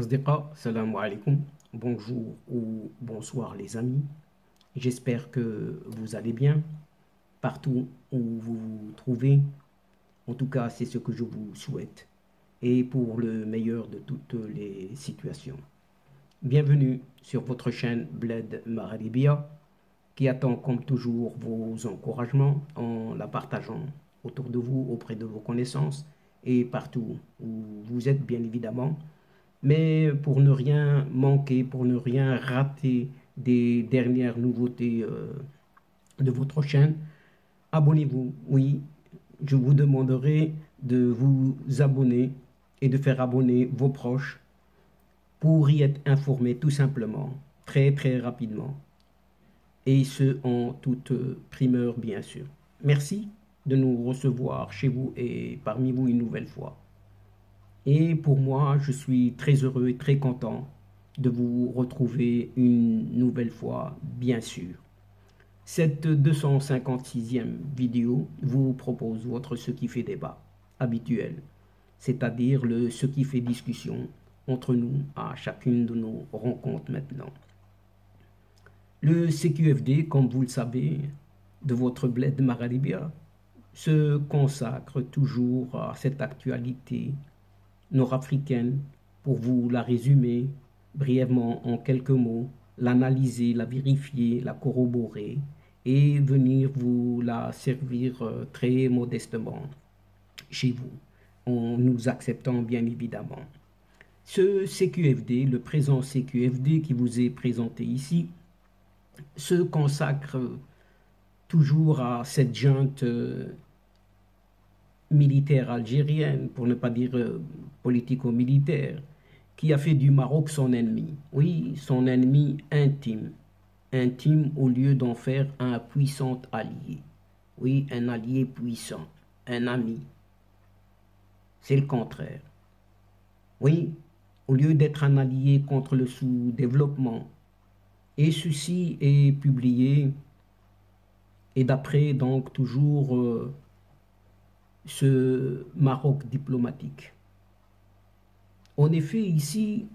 Asdiqa, salam alaikum, bonjour ou bonsoir les amis. J'espère que vous allez bien partout où vous vous trouvez. En tout cas, c'est ce que je vous souhaite et pour le meilleur de toutes les situations. Bienvenue sur votre chaîne Bled Magharibiya qui attend comme toujours vos encouragements en la partageant autour de vous, auprès de vos connaissances et partout où vous êtes bien évidemment. Mais pour ne rien manquer, pour ne rien rater des dernières nouveautés de votre chaîne, abonnez-vous. Oui, je vous demanderai de vous abonner et de faire abonner vos proches pour y être informés tout simplement, très rapidement. Et ce, en toute primeur, bien sûr. Merci de nous recevoir chez vous et parmi vous une nouvelle fois. Et pour moi, je suis très heureux et très content de vous retrouver une nouvelle fois, bien sûr. Cette 256e vidéo vous propose votre ce qui fait débat habituel, c'est-à-dire le ce qui fait discussion entre nous à chacune de nos rencontres maintenant. Le CQFD, comme vous le savez, de votre Bled Magharibiya, se consacre toujours à cette actualité nord-africaine pour vous la résumer brièvement en quelques mots, l'analyser, la vérifier, la corroborer et venir vous la servir très modestement chez vous, en nous acceptant bien évidemment. Ce CQFD, le présent CQFD qui vous est présenté ici, se consacre toujours à cette junte militaire algérienne, pour ne pas dire politico-militaire, qui a fait du Maroc son ennemi. Oui, son ennemi intime. Intime au lieu d'en faire un puissant allié. Oui, un allié puissant, un ami. C'est le contraire. Oui, au lieu d'être un allié contre le sous-développement. Et ceci est publié, et d'après donc toujours ce Maroc diplomatique. En effet, ici,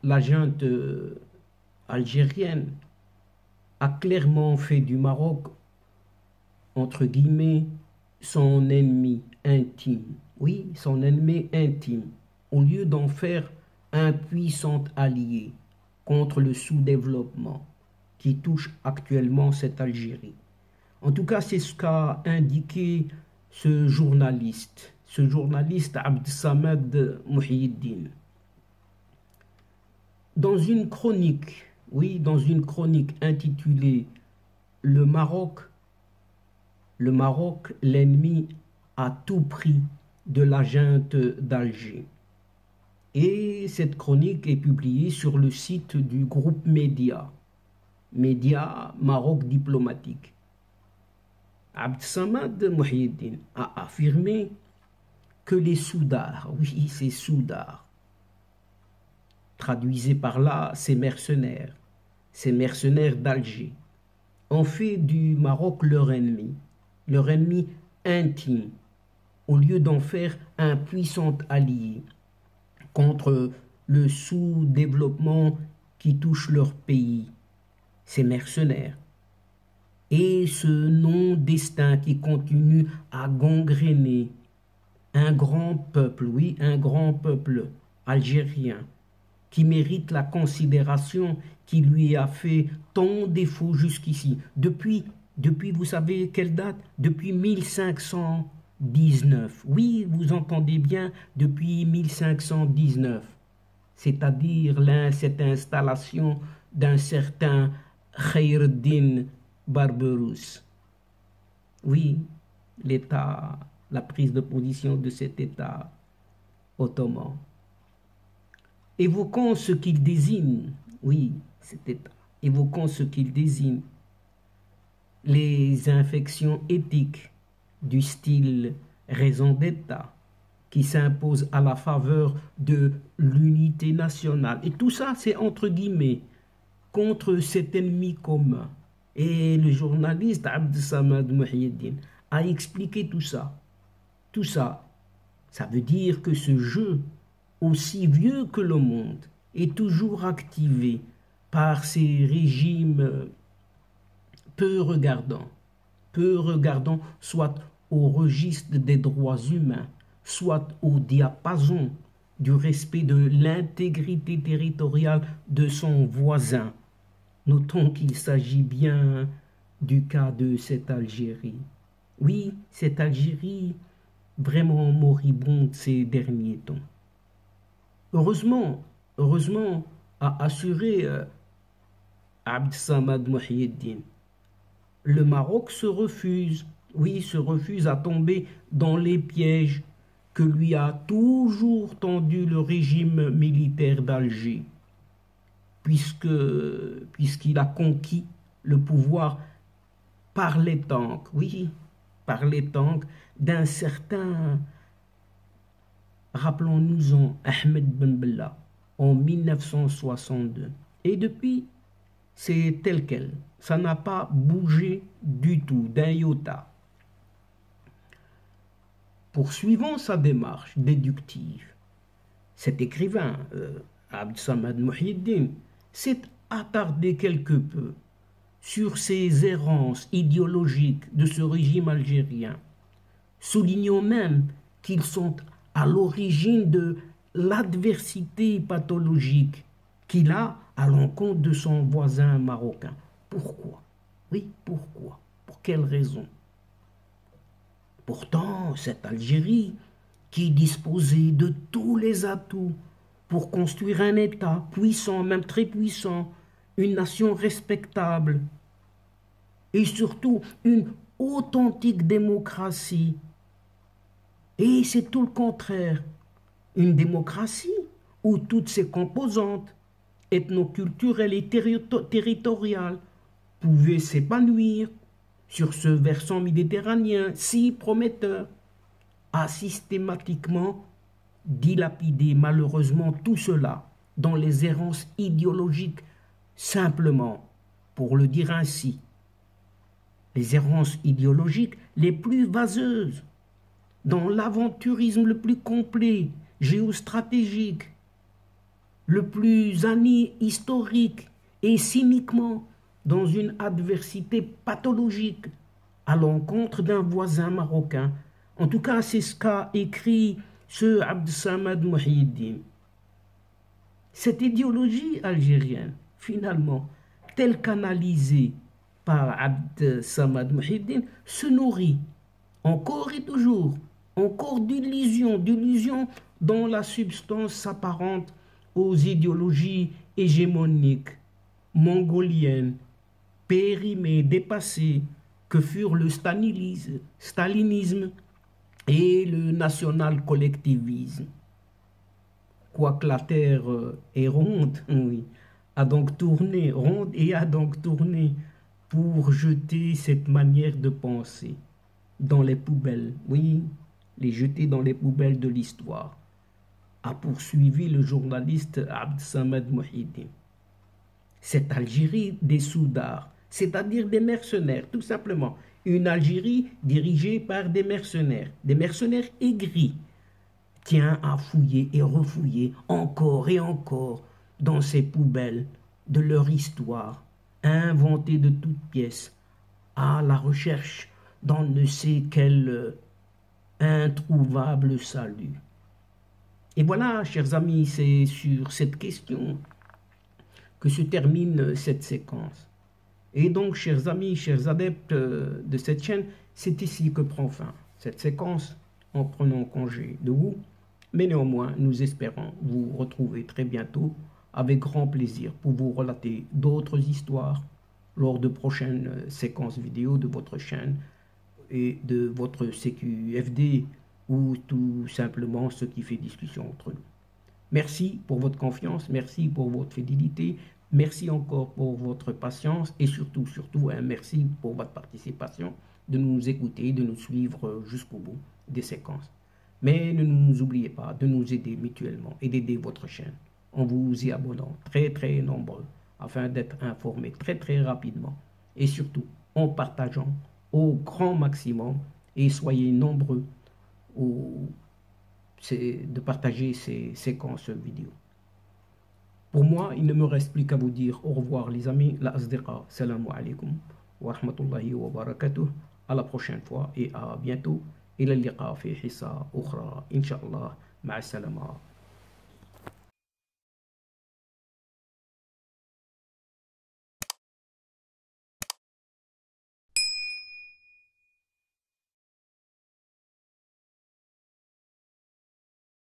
la junte algérienne a clairement fait du Maroc, entre guillemets, son ennemi intime. Oui, son ennemi intime, au lieu d'en faire un puissant allié contre le sous-développement qui touche actuellement cette Algérie. En tout cas, c'est ce qu'a indiqué ce journaliste Abd Samad Mouhyiddine. Dans une chronique, oui, dans une chronique intitulée Le Maroc, l'ennemi à tout prix de la junte d'Alger. Et cette chronique est publiée sur le site du groupe Média Maroc diplomatique. Abd Samad Mouhyiddine a affirmé que les Soudars, oui, ces Soudars, traduisez par là ces mercenaires d'Alger, ont fait du Maroc leur ennemi intime, au lieu d'en faire un puissant allié contre le sous-développement qui touche leur pays, ces mercenaires. Et ce non-destin qui continue à gangréner un grand peuple, oui, un grand peuple algérien, qui mérite la considération qui lui a fait tant défaut jusqu'ici. Depuis, vous savez quelle date? Depuis 1519. Oui, vous entendez bien, depuis 1519. C'est-à-dire cette installation d'un certain Khayreddin Barberousse. Oui, l'État, la prise de position de cet État ottoman. Évoquons ce qu'il désigne, oui, cet État, évoquons ce qu'il désigne, les infections éthiques du style raison d'État qui s'impose à la faveur de l'unité nationale. Et tout ça, c'est entre guillemets, contre cet ennemi commun. Et le journaliste Abd Samad Mouhyiddine a expliqué tout ça. Tout ça, ça veut dire que ce jeu aussi vieux que le monde, est toujours activé par ces régimes peu regardants soit au registre des droits humains, soit au diapason du respect de l'intégrité territoriale de son voisin. Notons qu'il s'agit bien du cas de cette Algérie. Oui, cette Algérie vraiment moribonde ces derniers temps. Heureusement, a assuré Abd Samad Mohiyeddine. Le Maroc se refuse à tomber dans les pièges que lui a toujours tendu le régime militaire d'Alger, puisqu'il a conquis le pouvoir par les tanks, d'un certain, rappelons-nous-en, Ahmed Ben Bella, en 1962. Et depuis, c'est tel quel. Ça n'a pas bougé du tout, d'un iota. Poursuivant sa démarche déductive, cet écrivain, Abd Samad Mohiyeddine, s'est attardé quelque peu sur ces errances idéologiques de ce régime algérien, soulignant même qu'ils sont à l'origine de l'adversité pathologique qu'il a à l'encontre de son voisin marocain. Pourquoi? Oui, pourquoi? Pour quelle raison? Pourtant, cette Algérie, qui disposait de tous les atouts pour construire un État puissant, même très puissant, une nation respectable, et surtout une authentique démocratie. Et c'est tout le contraire, une démocratie où toutes ses composantes, ethnoculturelles et territoriales, pouvaient s'épanouir sur ce versant méditerranéen si prometteur, a systématiquement dilapidé malheureusement tout cela dans les errances idéologiques, simplement, pour le dire ainsi. Les errances idéologiques les plus vaseuses, dans l'aventurisme le plus complet, géostratégique, le plus historique et cyniquement dans une adversité pathologique à l'encontre d'un voisin marocain. En tout cas, c'est ce qu'a écrit ce Abd Samad Mohiyeddine. Cette idéologie algérienne, finalement, telle qu'analysée par Abd Samad Mohiyeddine, se nourrit encore et toujours, encore d'illusions dont la substance s'apparente aux idéologies hégémoniques, mongoliennes, périmées, dépassées, que furent le stalinisme et le national-collectivisme. Quoique la terre est ronde, oui, a donc tourné pour jeter cette manière de penser dans les poubelles, oui, les jeter dans les poubelles de l'histoire, a poursuivi le journaliste Abd Samad Mohiyeddine. Cette Algérie des soudards, c'est-à-dire des mercenaires, tout simplement. Une Algérie dirigée par des mercenaires aigris, tient à fouiller et refouiller encore et encore dans ces poubelles de leur histoire, inventée de toutes pièces, à la recherche d'on ne sait quel introuvable salut. Et voilà, chers amis, c'est sur cette question que se termine cette séquence. Et donc, chers amis, chers adeptes de cette chaîne, c'est ici que prend fin cette séquence en prenant congé de vous. Mais néanmoins, nous espérons vous retrouver très bientôt avec grand plaisir pour vous relater d'autres histoires lors de prochaines séquences vidéo de votre chaîne et de votre CQFD ou tout simplement ce qui fait discussion entre nous. Merci pour votre confiance, merci pour votre fidélité, merci encore pour votre patience et surtout, merci pour votre participation, de nous écouter, de nous suivre jusqu'au bout des séquences. Mais ne nous oubliez pas de nous aider mutuellement et d'aider votre chaîne en vous y abonnant très nombreux afin d'être informés très rapidement et surtout en partageant au grand maximum et soyez nombreux de partager ces séquences vidéo. Pour moi, il ne me reste plus qu'à vous dire au revoir les amis, la asdiqa, salamu alaikum wa rahmatullahi wa barakatuh, à la prochaine fois et à bientôt. إلى اللقاء في حصة أخرى إن شاء الله مع السلامة.